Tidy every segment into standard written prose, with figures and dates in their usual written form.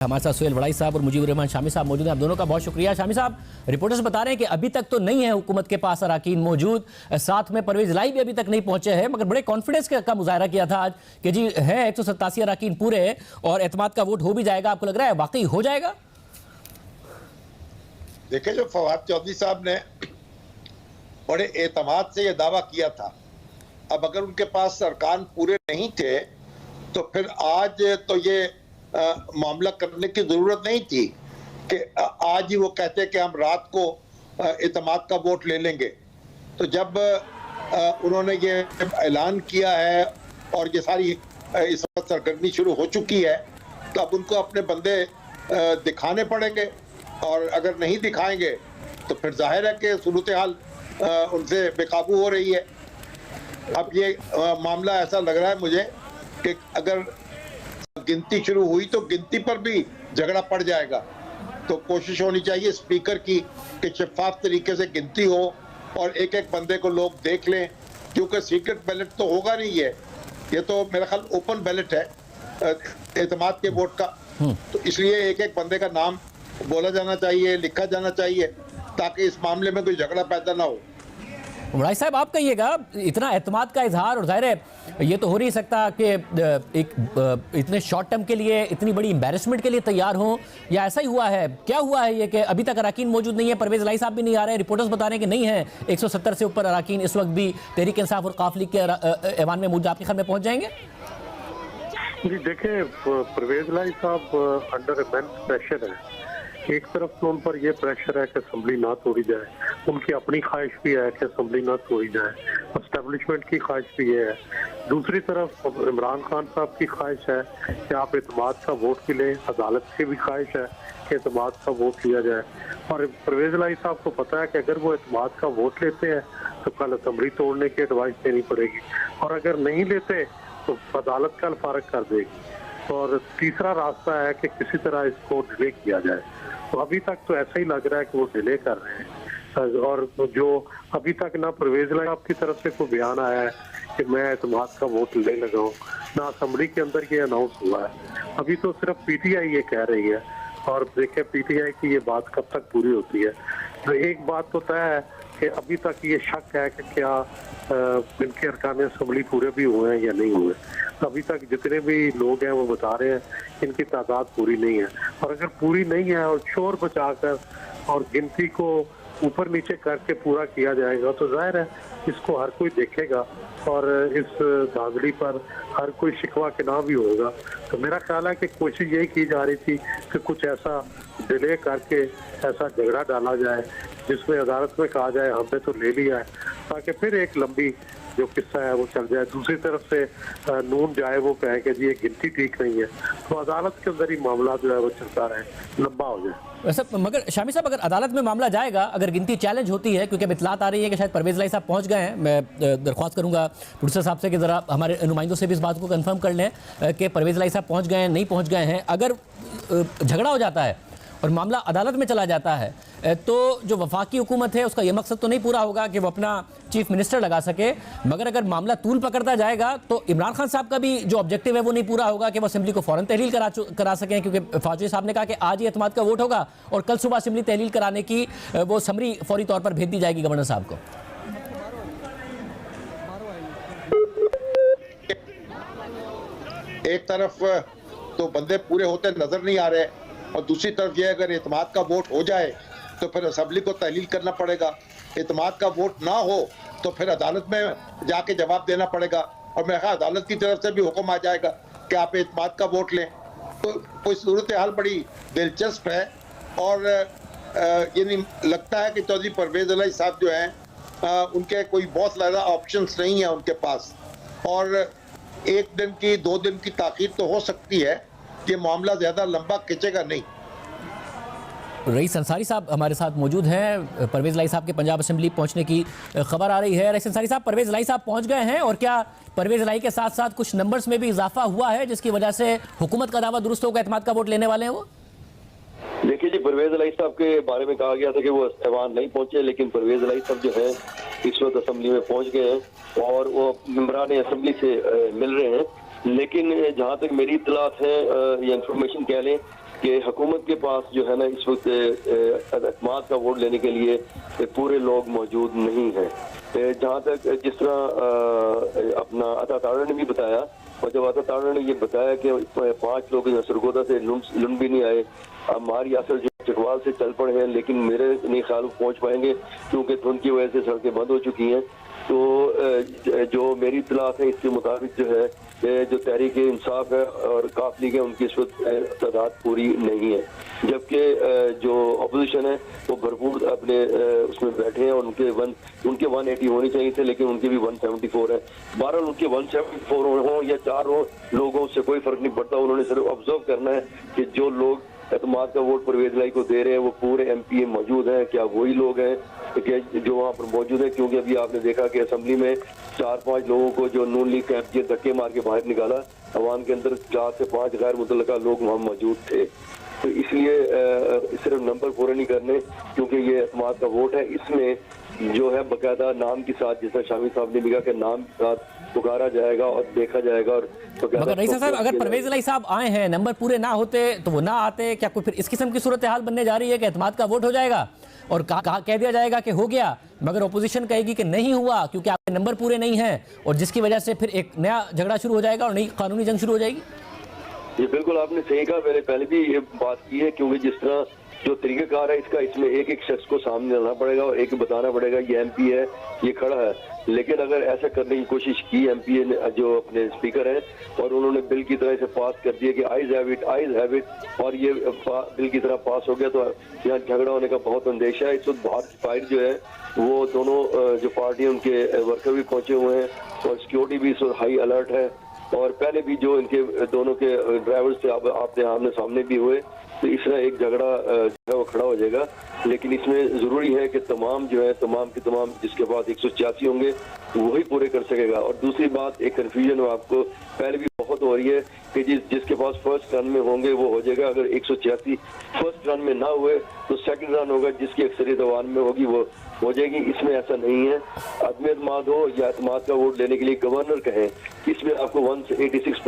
हमारे साथ सुहेल वड़ाई साहब और मुजीबुर रहमान शामी साहब मौजूद हैं। आप दोनों का बहुत शुक्रिया। शामी साहब, रिपोर्टर्स बता रहे हैं कि अभी तक तो नहीं है हुकूमत के पास अराकीन मौजूद, साथ में परवेज लाई भी अभी तक नहीं पहुंचे हैं, मगर बड़े कॉन्फिडेंस का मुजाहरा किया था आज कि जी है 187 अराकीन पूरे और एतमाद का वोट हो भी जाएगा। आपको लग रहा है वाकई हो जाएगा? देखिए, जो फवाद चौधरी साहब ने बड़े एतमाद से यह दावा किया था, अब अगर उनके पास अरकान पूरे नहीं थे तो फिर आज तो ये मामला करने की जरूरत नहीं थी कि आज ही वो कहते कि हम रात को एतमाद का वोट ले लेंगे। तो जब उन्होंने ये ऐलान किया है और ये सारी इस वक्त सरगर्मी शुरू हो चुकी है, तो अब उनको अपने बंदे दिखाने पड़ेंगे और अगर नहीं दिखाएंगे तो फिर जाहिर है कि सूरत हाल उनसे बेकाबू हो रही है। अब ये मामला ऐसा लग रहा है मुझे कि अगर गिनती शुरू हुई तो गिनती पर भी झगड़ा पड़ जाएगा। तो कोशिश होनी चाहिए स्पीकर की कि शफाफ तरीके से गिनती हो और एक एक बंदे को लोग देख लें, क्योंकि सीक्रेट बैलेट तो होगा नहीं, ये तो मेरा ख्याल ओपन बैलेट है एतमाद के वोट का। तो इसलिए एक एक बंदे का नाम बोला जाना चाहिए, लिखा जाना चाहिए, ताकि इस मामले में कोई झगड़ा पैदा ना हो। वड़ाई साहब, आप कहिएगा, इतना एतमाद का इजहार, और जाहिर है ये तो हो नहीं सकता कि एक इतने शॉर्ट टर्म के लिए इतनी बड़ी एम्बैरेसमेंट के लिए तैयार हों, या ऐसा ही हुआ है? क्या हुआ है ये कि अभी तक अराकीन मौजूद नहीं है? परवेज लाई साहब भी नहीं आ रहे हैं, रिपोर्टर्स बता रहे हैं कि नहीं है 170 से ऊपर अराकीन इस वक्त भी तहरीक इंसाफ और काफ लीग के ऐवान में मौजूद। आपके ख्याल में पहुंच जाएंगे? जी देखिए, परवेज लाई साहब अंडर इमेंस प्रेशर है। एक तरफ तो उन पर यह प्रेशर है कि असेंबली ना तोड़ी जाए, उनकी अपनी ख्वाहिश भी है कि असेंबली ना तोड़ी जाए, एस्टेब्लिशमेंट की ख्वाहिश भी ये है। दूसरी तरफ इमरान खान साहब की ख्वाहिश है कि आप एतमाद का वोट भी लें, अदालत की भी ख्वाहिश है कि एतमाद का वोट लिया जाए। और परवेज लाई साहब को पता है कि अगर वो एतमाद का वोट लेते हैं तो कल असेंबली तोड़ने की एडवाइस देनी पड़ेगी, और अगर नहीं लेते तो अदालत कल फारग कर देगी। और तीसरा रास्ता है कि किसी तरह इसको डिले किया जाए। तो अभी तक तो ऐसा ही लग रहा है कि वो डिले कर रहे हैं, और जो अभी तक ना परवेज लाई साहब की तरफ से कोई बयान आया है कि मैं एतमाद का वोट ले लगाऊं, ना असेंबली के अंदर ये अनाउंस हुआ है। अभी तो सिर्फ पीटीआई ये कह रही है, और देखें पीटीआई की ये बात कब तक पूरी होती है। तो एक बात तो तय है कि अभी तक ये शक है कि क्या इनके अरकान असेंबली पूरे भी हुए हैं या नहीं हुए। अभी तक जितने भी लोग हैं वो बता रहे हैं इनकी तादाद पूरी नहीं है, और अगर पूरी नहीं है और शोर बचाकर और गिनती को ऊपर नीचे करके पूरा किया जाएगा तो जाहिर है इसको हर कोई देखेगा और इस धांधली पर हर कोई शिकवा के ना भी होगा। तो मेरा ख्याल है कि कोशिश यही की जा रही थी कि कुछ ऐसा डिले करके ऐसा झगड़ा डाला जाए जिसमें अदालत में कहा जाए हमने तो ले लिया है, ताकि फिर एक लंबी जो किस्सा है वो चल जाए। दूसरी तरफ से नून जाए वो कहे कि जी ये गिनती ठीक नहीं है, तो अदालत के अंदर ही मामला जो है वो चलता रहे, लंबा हो जाए। वैसे मगर शामी साहब, अगर अदालत में मामला जाएगा, अगर गिनती चैलेंज होती है, क्योंकि अब इतलात आ रही है कि शायद परवेज लाई साहब पहुंच गए हैं, मैं दरख्वास्त करूंगा प्रोड्यूसर साहब से कि ज़रा हमारे नुमाइंदों से भी इस बात को कंफर्म कर लें कि परवेज लाई साहब पहुंच गए हैं नहीं पहुंच गए हैं। अगर झगड़ा हो जाता है और मामला अदालत में चला जाता है तो जो वफाकी हुकूमत है उसका ये मकसद तो नहीं पूरा होगा कि वो अपना चीफ मिनिस्टर लगा सके, मगर अगर मामला तूल पकड़ता जाएगा तो इमरान खान साहब का भी जो ऑब्जेक्टिव है वो नहीं पूरा होगा कि वो असेंबली को फौरन तहलील करा सकें, क्योंकि फौजी साहब ने कहा कि आज ही एतमाद का वोट होगा और कल सुबह असेंबली तहलील कराने की वो समरी फौरी तौर पर भेज दी जाएगी गवर्नर साहब को। एक तरफ तो बंदे पूरे होते नजर नहीं आ रहे और दूसरी तरफ ये अगर एतमाद का वोट हो जाए तो फिर असेंबली को तहलील करना पड़ेगा। एतमाद का वोट ना हो तो फिर अदालत में जाके जवाब देना पड़ेगा, और मेरे ख्याल अदालत की तरफ से भी हुक्म आ जाएगा कि आप एतमाद का वोट लें। तो कोई सूरत हाल बड़ी दिलचस्प है, और ये नहीं लगता है कि चौधरी परवेज लाई साहब जो हैं उनके कोई बहुत ज़्यादा ऑप्शंस नहीं है उनके पास, और एक दिन की 2 दिन की ताख़ीर तो हो सकती है कि मामला ज़्यादा लंबा खिंचेगा नहीं। रईस अंसारी साहब हमारे साथ मौजूद हैं, परवेज लाई साहब के पंजाब असेंबली पहुंचने की खबर आ रही है। रईस अंसारी साहब, परवेज लाई साहब पहुंच गए हैं, और क्या परवेज लाई के साथ साथ कुछ नंबर्स में भी इजाफा हुआ है जिसकी वजह से हुकूमत का दावा दुरुस्त होगा, एतमाद का वोट लेने वाले हैं वो? देखिए जी, परवेज लाई साहब के बारे में कहा गया था कि वो ऐवान नहीं पहुंचे, लेकिन परवेज लाई साहब जो है इस वक्त असेंबली में पहुंच गए हैं और वो मेंबरान असेंबली से मिल रहे हैं। लेकिन जहाँ तक मेरी इत्तलात है या इंफॉर्मेशन कह लें कि हुकूमत के पास जो है ना इस वक्त एतमाद का वोट लेने के लिए पूरे लोग मौजूद नहीं हैं। जहाँ तक जिस तरह अपना अता तारा ने भी बताया, और जब अता तारा ने ये बताया कि 5 लोग सरगोदा से लुन भी नहीं आए, हमारी असर जो चकवाल से चल पड़े हैं, लेकिन मेरे नहीं ख्याल पहुँच पाएंगे क्योंकि धुंध की वजह से सड़कें बंद हो चुकी हैं। तो जो मेरी इत्तलात है इसके मुताबिक जो है जो तहरीक इंसाफ है और काफ लीग है उनकी इस वक्त तादाद पूरी नहीं है, जबकि जो अपोजिशन है वो भरपूर अपने उसमें बैठे हैं और उनके 180 होनी चाहिए थे, लेकिन उनके भी 174 है। बहरहाल उनके 174 हो या 4 हो, लोगों से कोई फर्क नहीं पड़ता। उन्होंने सिर्फ ऑब्जर्व करना है कि जो लोग एतमाद का वोट परवेज लाई को दे रहे हैं वो पूरे एमपीए मौजूद हैं, क्या वही लोग हैं जो वहाँ पर मौजूद है। क्योंकि अभी आपने देखा कि असेंबली में 4-5 लोगों को जो नून लीग का धक्के मार के बाहर निकाला, अवाम के अंदर 4 से 5 गैर मुतल्लका लोग वहाँ मौजूद थे। तो इसलिए सिर्फ नंबर पूरे नहीं करने, क्योंकि ये एतमाद का वोट है, इसमें जो है बाकायदा नाम के साथ, जैसा शामी साहब ने भी कहा कि नाम के साथ पुकारा जाएगा और देखा जाएगा। और मगर रईसा साहब, अगर परवेज इलाही साहब आए हैं, नंबर पूरे ना होते तो वो ना आते, क्या कोई फिर इस किस्म की सूरत हाल बनने जा रही है कि एतमाद का वोट हो जाएगा और कह दिया जाएगा कि हो गया, मगर ओपोजिशन कहेगी कि नहीं हुआ क्योंकि आपके नंबर पूरे नहीं हैं, और जिसकी वजह से फिर एक नया झगड़ा शुरू हो जाएगा और नई कानूनी जंग शुरू हो जाएगी? ये बिल्कुल आपने सही कहा, मैंने पहले भी ये बात की है, क्योंकि जिस तरह जो तरीकाकार है इसका, इसमें एक शख्स को सामने लाना पड़ेगा और एक बताना पड़ेगा ये एमपी है, ये खड़ा है। लेकिन अगर ऐसा करने की कोशिश की एमपी ने, जो अपने स्पीकर हैं, और उन्होंने बिल की तरह से पास कर दिया कि आइज हैव इट, और ये बिल की तरह पास हो गया, तो यहाँ झगड़ा होने का बहुत अंदेशा है। इस वक्त भारत फाइट जो है वो दोनों जो पार्टी उनके वर्कर भी पहुंचे हुए हैं और सिक्योरिटी भी इस वक्त हाई अलर्ट है, और पहले भी जो इनके दोनों के ड्राइवर से आपने आमने सामने भी हुए, तो इस तरह एक झगड़ा जो है वो खड़ा हो जाएगा। लेकिन इसमें जरूरी है कि तमाम जो है तमाम के तमाम जिसके पास 186 होंगे वही पूरे कर सकेगा। और दूसरी बात, एक कन्फ्यूजन आपको पहले भी बहुत हो रही है कि जिसके पास फर्स्ट रन में होंगे वो हो जाएगा। अगर 186 फर्स्ट रन में ना हुए तो सेकंड रन होगा, जिसकी अक्सरियत अवाम में होगी वो हो जाएगी। इसमें ऐसा नहीं है, अदम एतमाद हो या एतमाद का वोट लेने के लिए गवर्नर कहें, इसमें आपको 186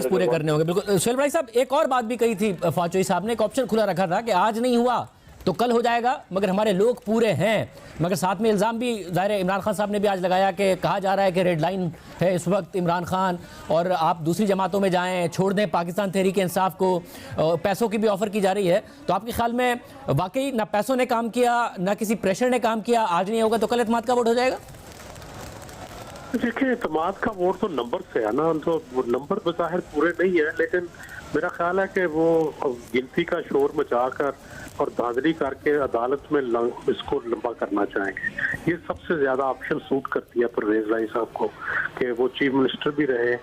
पूरे करने होंगे। बिल्कुल शोएब भाई साहब, एक और बात भी कही थी फाचोई साहब ने, एक ऑप्शन खुला रखा था कि आज नहीं हुआ तो कल हो जाएगा, मगर हमारे लोग पूरे हैं। मगर साथ में इल्ज़ाम भी ज़ाहिर है इमरान खान साहब ने भी आज लगाया कि कहा जा रहा है कि रेड लाइन है इस वक्त इमरान खान, और आप दूसरी जमातों में जाएं, छोड़ दें पाकिस्तान तहरीक इंसाफ को, पैसों की भी ऑफ़र की जा रही है। तो आपके ख्याल में वाकई ना पैसों ने काम किया ना किसी प्रेशर ने काम किया, आज नहीं होगा तो कल एतमाद का वोट हो जाएगा? देखिए, एतमाद का वोट तो नंबर से है ना, तो नंबर बज़ाहिर पूरे नहीं है, लेकिन मेरा ख्याल है कि वो गिनती का शोर मचाकर और धांधली करके अदालत में इसको लंबा करना चाहेंगे। ये सबसे ज्यादा ऑप्शन सूट करती है परवेज लाई साहब को कि वो चीफ मिनिस्टर भी रहे,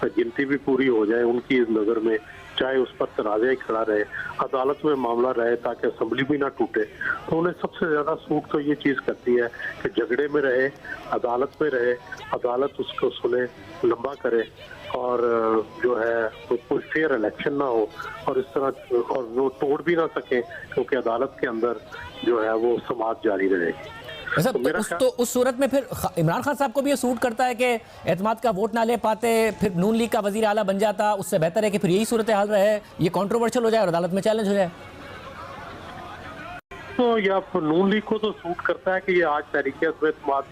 गिनती भी पूरी हो जाए उनकी नजर में, चाहे उस पर तराजा ही खड़ा रहे, अदालत में मामला रहे ताकि असेंबली भी ना टूटे। तो उन्हें सबसे ज्यादा सूट तो ये चीज करती है कि झगड़े में रहे, अदालत में रहे, अदालत उसको सुने, लंबा करे, और जो है तो कोई फेयर इलेक्शन ना हो, और इस तरह और वो तोड़ भी ना सके, क्योंकि अदालत के अंदर जो है वो समाज जारी रहेगी। तो उस सूरत में फिर इमरान खान साहब को भी ये सूट करता है कि एतमाद का वोट ना ले पाते, फिर नून लीग का वजीर आला बन जाता, उससे बेहतर है कि फिर यही सूरत हाल रहे, ये कंट्रोवर्शियल हो जाए और अदालत में चैलेंज हो जाए। तो या नून लीग को तो सूट करता है कि ये आज तहरीके एतमाद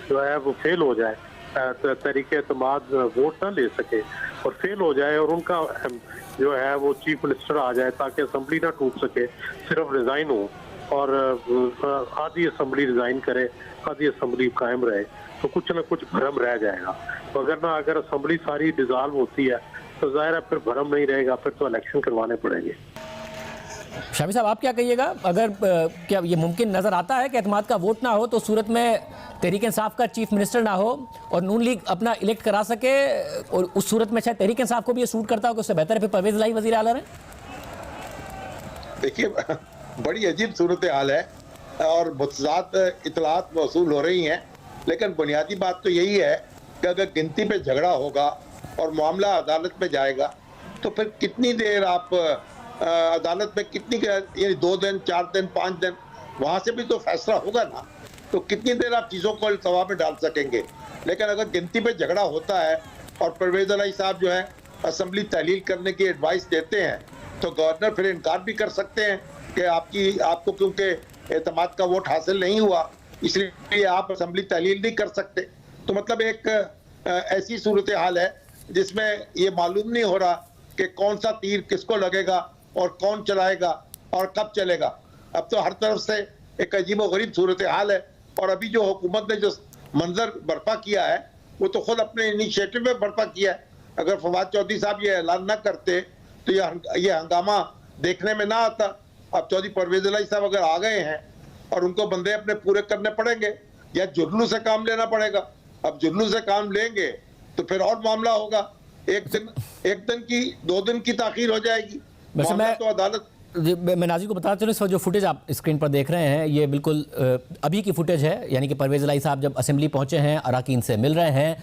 जो है वो फेल हो जाए, तहरीके एतमाद वोट ना ले सके और फेल हो जाए, और उनका जो है वो चीफ मिनिस्टर आ जाए ताकि असेंबली ना टूट सके, सिर्फ रिजाइन हो, और आधी असेंबली रिजाइन करे, आधी असेंबली कायम रहे, तो कुछ ना कुछ भरम रह जाएगा। तो अगर असेंबली सारी डिसॉल्व होती है तो जाहिर है फिर भरम नहीं रहेगा, फिर तो इलेक्शन करवाने पड़ेंगे। शामी साहब, आप क्या कहिएगा? अगर क्या ये मुमकिन नजर आता है कि एतमाद का वोट ना हो तो सूरत में तहरीक इंसाफ का चीफ मिनिस्टर ना हो और नून लीग अपना इलेक्ट करा सके, और उस सूरत में शायद तहरीक इंसाफ को भी ये सूट करता हो कि उससे बेहतर है फिर परवेज इलाही वजीर आला रहे? देखिए, बड़ी अजीब सूरत हाल है और मुतज़ाद इतलात मौसूल हो रही हैं, लेकिन बुनियादी बात तो यही है कि अगर गिनती पे झगड़ा होगा और मामला अदालत में जाएगा तो फिर कितनी देर आप अदालत में यानी 2 दिन 4 दिन 5 दिन वहाँ से भी तो फैसला होगा ना, तो कितनी देर आप चीज़ों को अल्तवा में डाल सकेंगे। लेकिन अगर गिनती पे झगड़ा होता है और परवेज इलाही साहब जो है असेंबली तहलील करने की एडवाइस देते हैं तो गवर्नर फिर इनकार भी कर सकते हैं कि आपको क्योंकि एतमाद का वोट हासिल नहीं हुआ इसलिए आप असेंबली तहलील नहीं कर सकते। तो मतलब एक ऐसी सूरत हाल है जिसमें ये मालूम नहीं हो रहा कि कौन सा तीर किसको लगेगा और कौन चलाएगा और कब चलेगा। अब तो हर तरफ से एक अजीब और गरीब सूरत हाल है। और अभी जो हुकूमत ने जो मंजर बर्पा किया है वो तो खुद अपने इनिशिएटिव में बर्पा किया है। अगर फवाद चौधरी साहब ये ऐलान ना करते तो ये हंगामा देखने में ना आता। अब चौधरी परवेज इलाही साहब अगर आ गए हैं और उनको बंदे अपने पूरे करने पड़ेंगे या जुर्नू से काम लेना पड़ेगा। अब जुर्नू से काम लेंगे तो फिर और मामला होगा, एक दिन की 2 दिन की ताखीर हो जाएगी। मामला तो अदालत। मैं नाज़िर को बताना चाहूँ, इस वक्त जो फुटेज आप स्क्रीन पर देख रहे हैं ये बिल्कुल अभी की फुटेज है, यानी कि परवेज इलाही साहब जब असेंबली पहुंचे हैं, अराकीन से मिल रहे हैं।